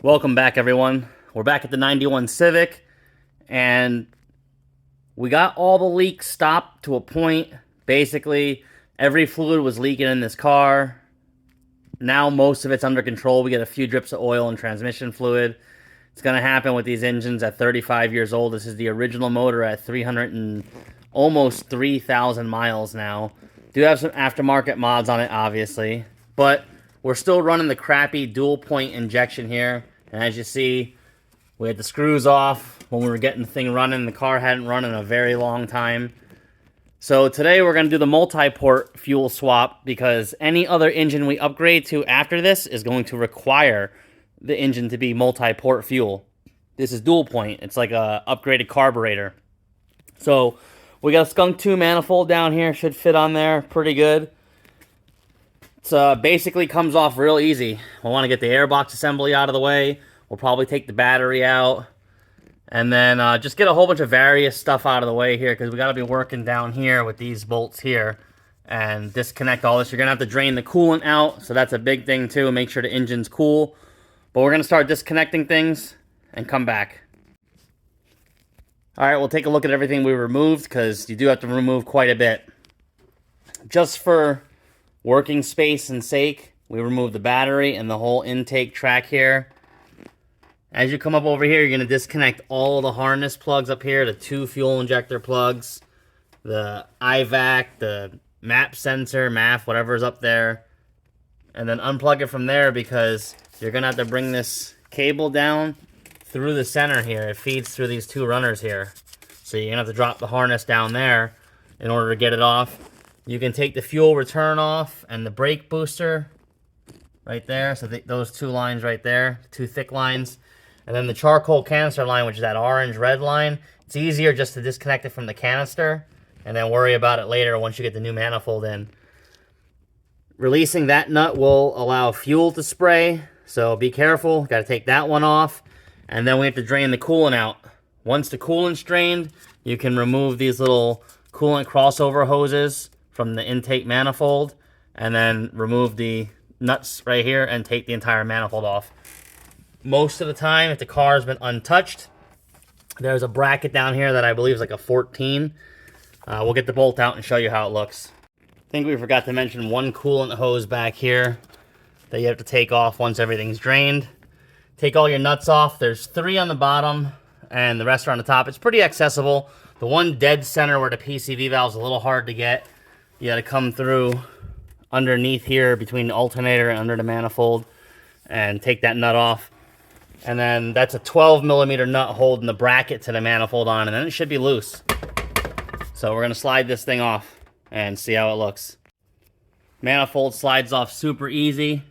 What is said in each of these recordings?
Welcome back, everyone. We're back at the 91 Civic, and we got all the leaks stopped to a point. Basically, every fluid was leaking in this car. Now most of it's under control. We get a few drips of oil and transmission fluid. It's going to happen with these engines at 35 years old. This is the original motor at 300 and almost 3,000 miles now. Do have some aftermarket mods on it, obviously, but we're still running the crappy dual point injection here. And as you see, we had the screws off when we were getting the thing running. The car hadn't run in a very long time. So today we're going to do the multi-port fuel swap because any other engine we upgrade to after this is going to require the engine to be multi-port fuel. This is dual point. It's like a upgraded carburetor. So we got a Skunk 2 manifold down here. Should fit on there pretty good. It basically comes off real easy. We want to get the airbox assembly out of the way. We'll probably take the battery out. And then just get a whole bunch of various stuff out of the way here because we got to be working down here with these bolts here and disconnect all this. You're going to have to drain the coolant out, so that's a big thing too. Make sure the engine's cool. But we're going to start disconnecting things and come back. All right, we'll take a look at everything we removed because you do have to remove quite a bit. Just for working space and sake, we remove the battery and the whole intake track here. As you come up over here, you're going to disconnect all the harness plugs up here, the 2 fuel injector plugs, the IVAC, the MAP sensor, MAF, whatever's up there, and then unplug it from there because you're going to have to bring this cable down through the center here. It feeds through these 2 runners here. So you're going to have to drop the harness down there in order to get it off. You can take the fuel return off and the brake booster right there. So those 2 lines right there, 2 thick lines. And then the charcoal canister line, which is that orange-red line. It's easier just to disconnect it from the canister and then worry about it later once you get the new manifold in. Releasing that nut will allow fuel to spray. So be careful. Got to take that one off. And then we have to drain the coolant out. Once the coolant's drained, you can remove these little coolant crossover hoses from the intake manifold and then remove the nuts right here and take the entire manifold off. Most of the time, if the car has been untouched, there's a bracket down here that I believe is like a 14. We'll get the bolt out and show you how it looks. I think we forgot to mention one coolant hose back here that you have to take off once everything's drained. Take all your nuts off. There's 3 on the bottom and the rest are on the top. It's pretty accessible. The one dead center where the PCV valve is a little hard to get. You got to come through underneath here between the alternator and under the manifold and take that nut off. And then that's a 12mm nut holding the bracket to the manifold on, and then it should be loose. So we're going to slide this thing off and see how it looks. Manifold slides off super easy.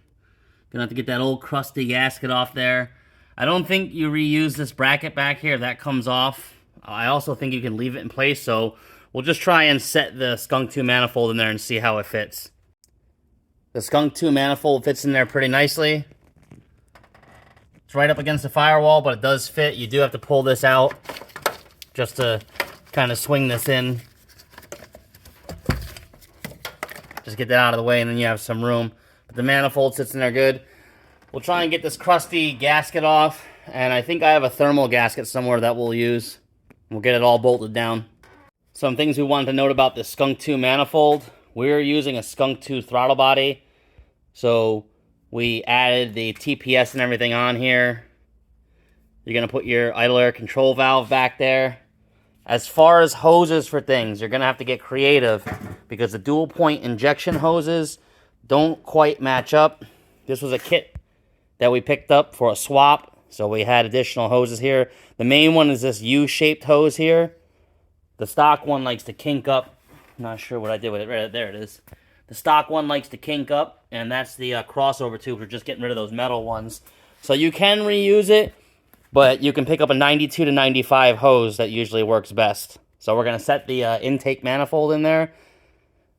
Gonna have to get that old crusty gasket off there. I don't think you reuse this bracket back here. That comes off. I also think you can leave it in place, so we'll just try and set the Skunk 2 manifold in there and see how it fits. The Skunk 2 manifold fits in there pretty nicely. It's right up against the firewall, but it does fit. You do have to pull this out just to kind of swing this in. Just get that out of the way, and then you have some room. But the manifold sits in there good. We'll try and get this crusty gasket off, and I think I have a thermal gasket somewhere that we'll use. We'll get it all bolted down. Some things we wanted to note about the Skunk 2 manifold. We're using a Skunk 2 throttle body, so we added the TPS and everything on here. You're going to put your idle air control valve back there. As far as hoses for things, you're going to have to get creative because the dual point injection hoses don't quite match up. This was a kit that we picked up for a swap, so we had additional hoses here. The main one is this U-shaped hose here. The stock one likes to kink up. I'm not sure what I did with it. Right there it is. The stock one likes to kink up, and that's the crossover tube. We're just getting rid of those metal ones. So you can reuse it, but you can pick up a 92 to 95 hose that usually works best. So we're going to set the intake manifold in there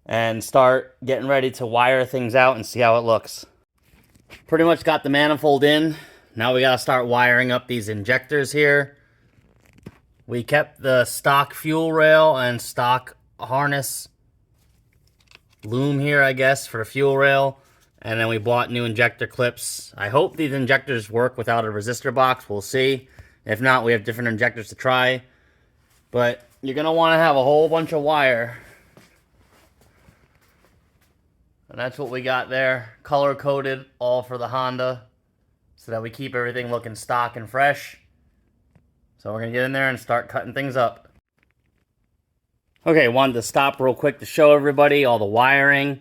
and start getting ready to wire things out and see how it looks. Pretty much got the manifold in. Now we got to start wiring up these injectors here. We kept the stock fuel rail and stock harness loom here, I guess, for the fuel rail. And then we bought new injector clips. I hope these injectors work without a resistor box. We'll see. If not, we have different injectors to try. But you're going to want to have a whole bunch of wire. And that's what we got there. Color coded, all for the Honda. So that we keep everything looking stock and fresh. So we're going to get in there and start cutting things up. Okay, wanted to stop real quick to show everybody all the wiring.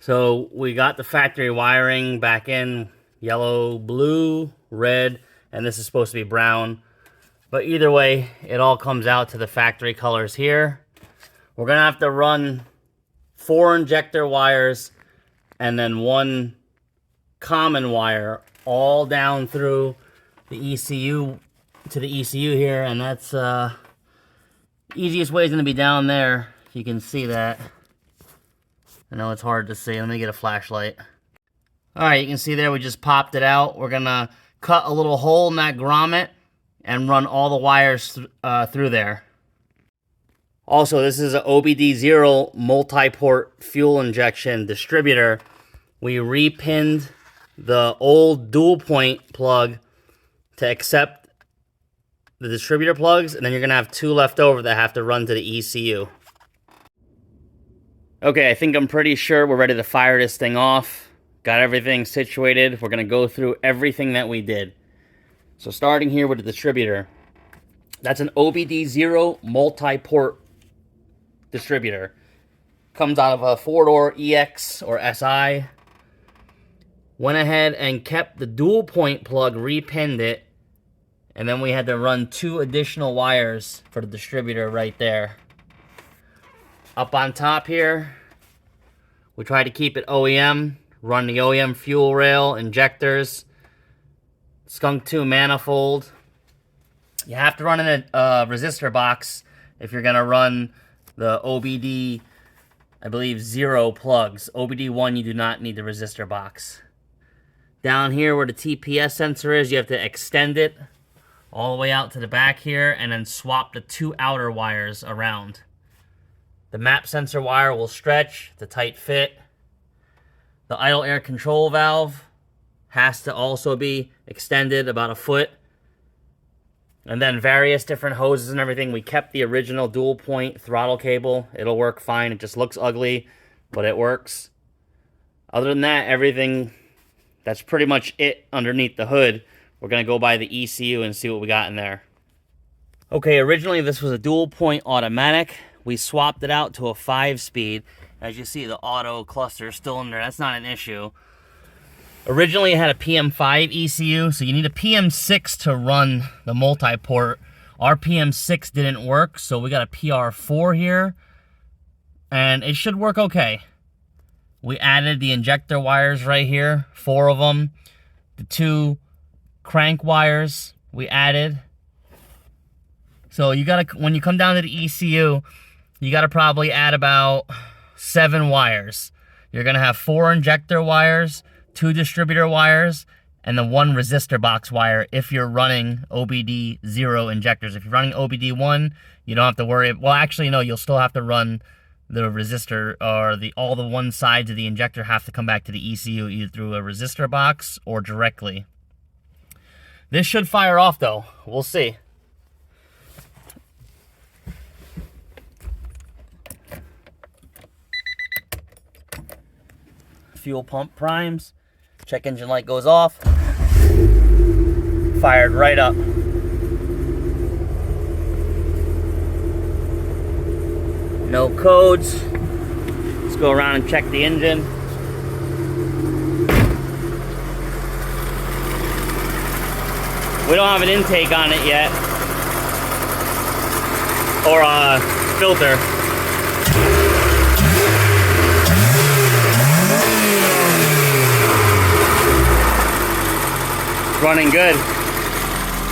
So we got the factory wiring back in yellow, blue, red, and this is supposed to be brown. But either way, it all comes out to the factory colors here. We're going to have to run 4 injector wires and then 1 common wire all down through the ECU to the ECU here, and that's easiest way is going to be down there. You can see that. I know it's hard to see. Let me get a flashlight. Alright, you can see there we just popped it out. We're going to cut a little hole in that grommet and run all the wires through there. Also, this is an OBD0 multi-port fuel injection distributor. We repinned the old dual point plug to accept the distributor plugs, and then you're going to have 2 left over that have to run to the ECU. Okay, I think I'm pretty sure we're ready to fire this thing off. Got everything situated. We're going to go through everything that we did. So starting here with the distributor. That's an OBD0 multi-port distributor. Comes out of a 4-door EX or SI. Went ahead and kept the dual point plug, repinned it. And then we had to run 2 additional wires for the distributor right there. Up on top here, we tried to keep it OEM. Run the OEM fuel rail, injectors, skunk 2 manifold. You have to run in a resistor box if you're going to run the OBD, I believe, 0 plugs. OBD1, you do not need the resistor box. Down here where the TPS sensor is, you have to extend it all the way out to the back here and then swap the 2 outer wires around. The map sensor wire will stretch, the tight fit. The idle air control valve has to also be extended about a foot. And then various different hoses and everything. We kept the original dual point throttle cable. It'll work fine. It just looks ugly, but it works. Other than that, everything, that's pretty much it underneath the hood. We're going to go by the ECU and see what we got in there. Okay, originally this was a dual point automatic. We swapped it out to a 5-speed. As you see, the auto cluster is still in there. That's not an issue. Originally, it had a PM5 ECU, so you need a PM6 to run the multi-port. Our PM6 didn't work, so we got a PR4 here, and it should work okay. We added the injector wires right here, 4 of them. The 2 crank wires we added. So you gotta, when you come down to the ECU, you gotta probably add about 7 wires. You're gonna have 4 injector wires, 2 distributor wires, and then 1 resistor box wire if you're running OBD0 injectors. If you're running OBD1, you don't have to worry. Well, actually, no, you'll still have to run the resistor, or all the one sides of the injector have to come back to the ECU either through a resistor box or directly. This should fire off though. We'll see. Fuel pump primes. Check engine light goes off. Fired right up. No codes. Let's go around and check the engine. We don't have an intake on it yet. Or a filter. Running good.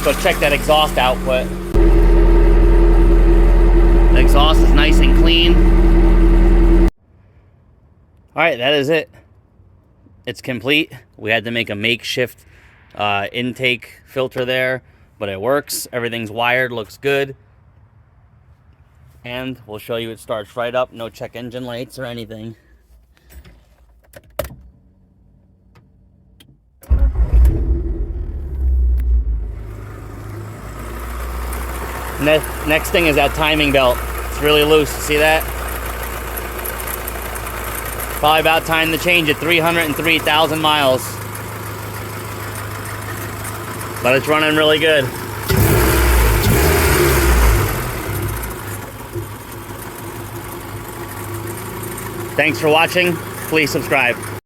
Go check that exhaust output. The exhaust is nice and clean. Alright, that is it. It's complete. We had to make a makeshift intake filter there, but it works. Everything's wired, looks good. And we'll show you it starts right up. No check engine lights or anything. Next thing is that timing belt. It's really loose. See that? Probably about time to change it. 303,000 miles. But it's running really good. Thanks for watching. Please subscribe.